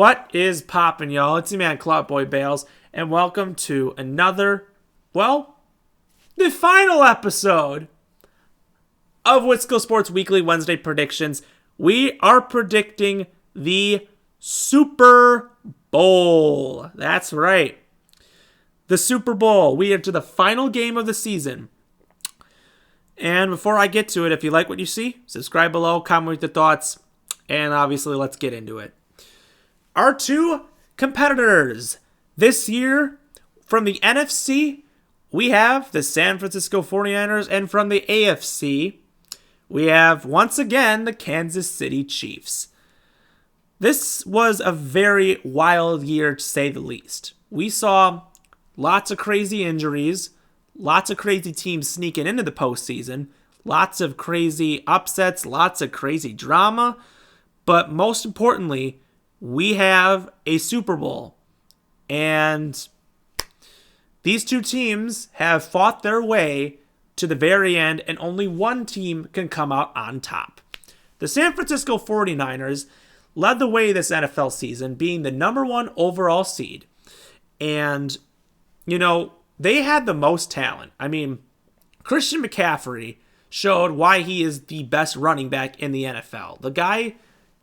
What is poppin', y'all? It's your man, Cloutboy Bales, and welcome to another, the final episode of Witsko Sports Weekly Wednesday Predictions. We are predicting the Super Bowl. That's right. The Super Bowl. We are to the final game of the season. And before I get to it, if you like what you see, subscribe below, comment with your thoughts, and obviously let's get into it. Our two competitors this year from the NFC, we have the San Francisco 49ers, and from the AFC, we have, once again, the Kansas City Chiefs. This was a very wild year, to say the least. We saw lots of crazy injuries, lots of crazy teams sneaking into the postseason, lots of crazy upsets, lots of crazy drama, but most importantly, we have a Super Bowl, and these two teams have fought their way to the very end, and only one team can come out on top. The San Francisco 49ers led the way this NFL season, being the number one overall seed, and, they had the most talent. I mean, Christian McCaffrey showed why he is the best running back in the NFL. The guy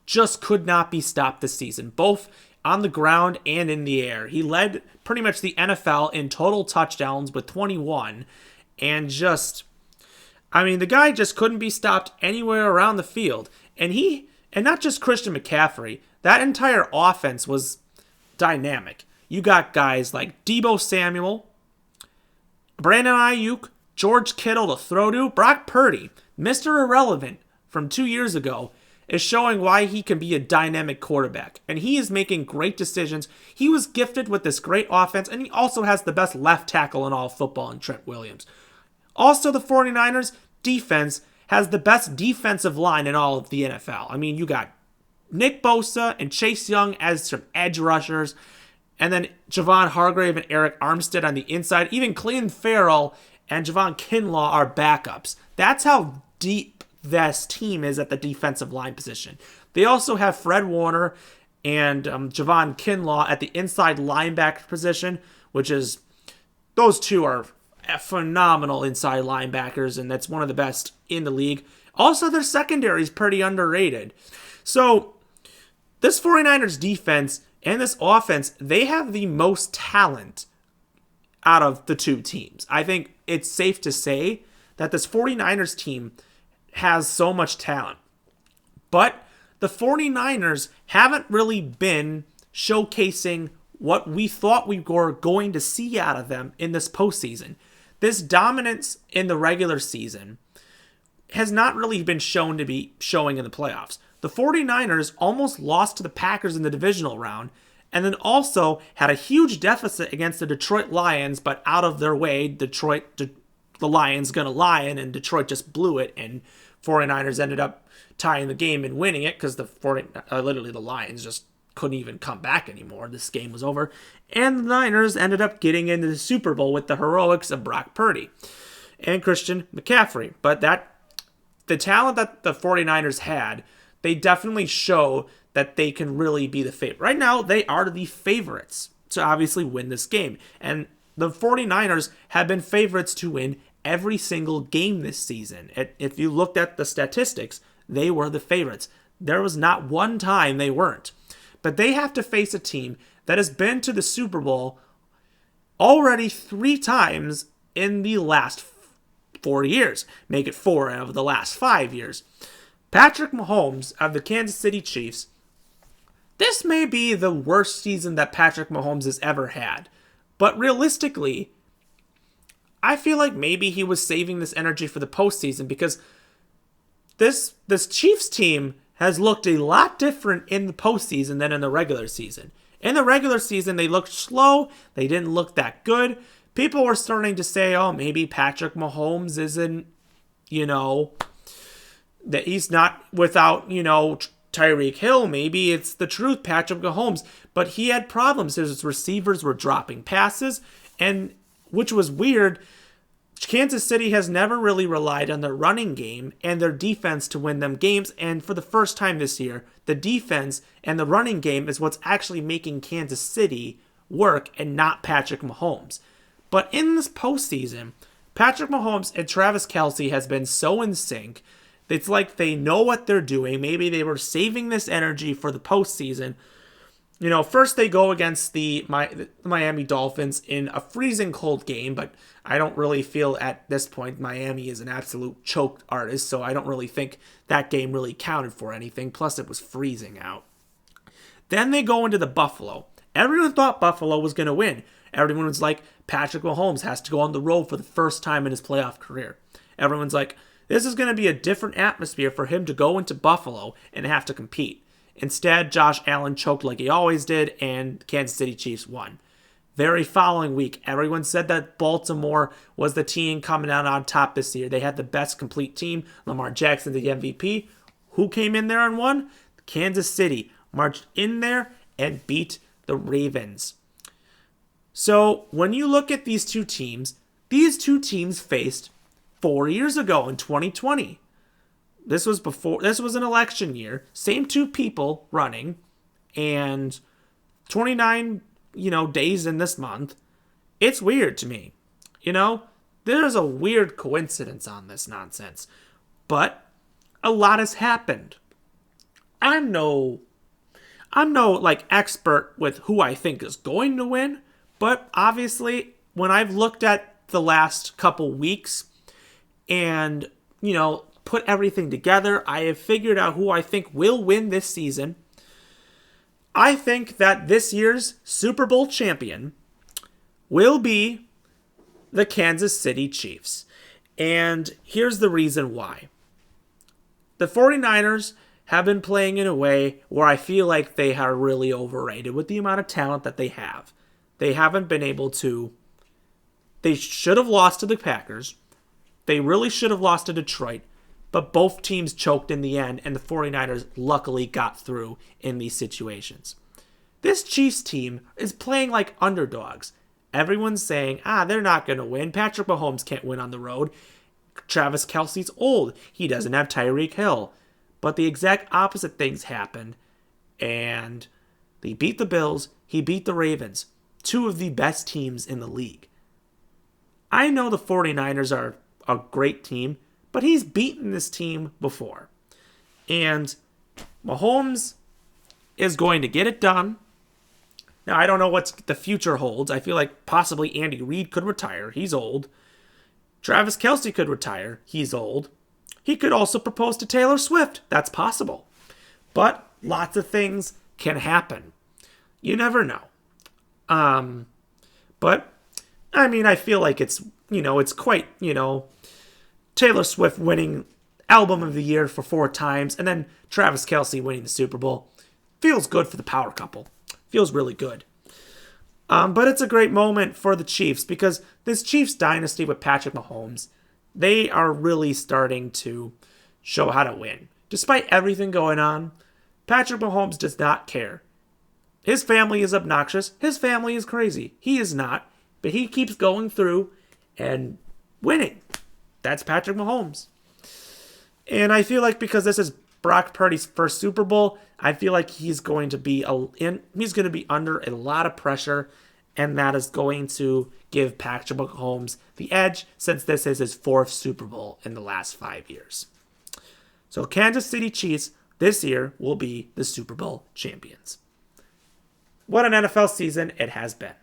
just could not be stopped this season, both on the ground and in the air. He led pretty much the NFL in total touchdowns with 21, and the guy just couldn't be stopped anywhere around the field. And not just Christian McCaffrey, that entire offense was dynamic. You got guys like Deebo Samuel, Brandon Ayuk, George Kittle to throw to. Brock Purdy, Mr. Irrelevant from 2 years ago, is showing why he can be a dynamic quarterback. And he is making great decisions. He was gifted with this great offense, and he also has the best left tackle in all of football in Trent Williams. Also, the 49ers defense has the best defensive line in all of the NFL. I mean, you got Nick Bosa and Chase Young as some edge rushers, and then Javon Hargrave and Eric Armstead on the inside. Even Clelin Ferrell and Javon Kinlaw are backups. That's how deep this team is at the defensive line position. They also have Fred Warner and Javon Kinlaw at the inside linebacker position, those two are phenomenal inside linebackers, and that's one of the best in the league. Also, their secondary is pretty underrated. So, this 49ers defense and this offense, they have the most talent out of the two teams. I think it's safe to say that this 49ers team has so much talent. But the 49ers haven't really been showcasing what we thought we were going to see out of them in this postseason. This dominance in the regular season has not really been shown to be showing in the playoffs. The 49ers almost lost to the Packers in the divisional round, and then also had a huge deficit against the Detroit Lions, but out of their way, the Lions gonna lion, and Detroit just blew it, and 49ers ended up tying the game and winning it because the Lions just couldn't even come back anymore. This game was over, and the Niners ended up getting into the Super Bowl with the heroics of Brock Purdy and Christian McCaffrey. But the talent that the 49ers had, they definitely show that they can really be the favorite. Right now, they are the favorites to obviously win this game, and the 49ers have been favorites to win every single game this season. If you looked at the statistics, they were the favorites. There was not one time they weren't. But they have to face a team that has been to the Super Bowl already 3 times in the last 4 years. Make it 4 out of the last 5 years. Patrick Mahomes of the Kansas City Chiefs, this may be the worst season that Patrick Mahomes has ever had. But realistically, I feel like maybe he was saving this energy for the postseason, because this Chiefs team has looked a lot different in the postseason than in the regular season. In the regular season, they looked slow. They didn't look that good. People were starting to say, maybe Patrick Mahomes isn't, that he's not without, Tyreek Hill. Maybe it's the truth, Patrick Mahomes. But he had problems. His receivers were dropping passes, and which was weird. Kansas City has never really relied on their running game and their defense to win them games, and for the first time this year, the defense and the running game is what's actually making Kansas City work and not Patrick Mahomes. But in this postseason, Patrick Mahomes and Travis Kelce has been so in sync. It's like they know what they're doing. Maybe they were saving this energy for the postseason. First they go against the Miami Dolphins in a freezing cold game, but I don't really feel at this point Miami is an absolute choked artist, so I don't really think that game really counted for anything. Plus, it was freezing out. Then they go into the Buffalo. Everyone thought Buffalo was going to win. Everyone was like, Patrick Mahomes has to go on the road for the first time in his playoff career. Everyone's like, this is going to be a different atmosphere for him to go into Buffalo and have to compete. Instead, Josh Allen choked like he always did, and Kansas City Chiefs won. Very following week, everyone said that Baltimore was the team coming out on top this year. They had the best complete team. Lamar Jackson, the MVP. Who came in there and won? Kansas City marched in there and beat the Ravens. So when you look at these two teams faced 4 years ago in 2020. This was an election year. Same two people running, and 29, days in this month. It's weird to me. There's a weird coincidence on this nonsense. But a lot has happened. I'm no expert with who I think is going to win, but obviously when I've looked at the last couple weeks and, put everything together, I have figured out who I think will win this season. I think that this year's Super Bowl champion will be the Kansas City Chiefs. And here's the reason why. The 49ers have been playing in a way where I feel like they are really overrated with the amount of talent that they have. They haven't been able to. They should have lost to the Packers. They really should have lost to Detroit. But both teams choked in the end, and the 49ers luckily got through in these situations. This Chiefs team is playing like underdogs. Everyone's saying, they're not going to win. Patrick Mahomes can't win on the road. Travis Kelce's old. He doesn't have Tyreek Hill. But the exact opposite things happened. And he beat the Bills. He beat the Ravens. Two of the best teams in the league. I know the 49ers are a great team, but he's beaten this team before. And Mahomes is going to get it done. Now, I don't know what the future holds. I feel like possibly Andy Reid could retire. He's old. Travis Kelce could retire. He's old. He could also propose to Taylor Swift. That's possible. But lots of things can happen. You never know. But, I feel like it's quite, Taylor Swift winning Album of the Year for 4 times, and then Travis Kelce winning the Super Bowl. Feels good for the power couple. Feels really good. But it's a great moment for the Chiefs because this Chiefs dynasty with Patrick Mahomes, they are really starting to show how to win. Despite everything going on, Patrick Mahomes does not care. His family is obnoxious. His family is crazy. He is not, but he keeps going through and winning. That's Patrick Mahomes. And I feel like because this is Brock Purdy's first Super Bowl, I feel like he's going to be under a lot of pressure, and that is going to give Patrick Mahomes the edge since this is his 4th Super Bowl in the last 5 years. So Kansas City Chiefs this year will be the Super Bowl champions. What an NFL season it has been.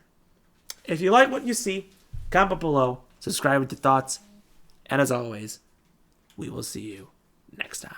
If you like what you see, comment below, subscribe with your thoughts, and as always, we will see you next time.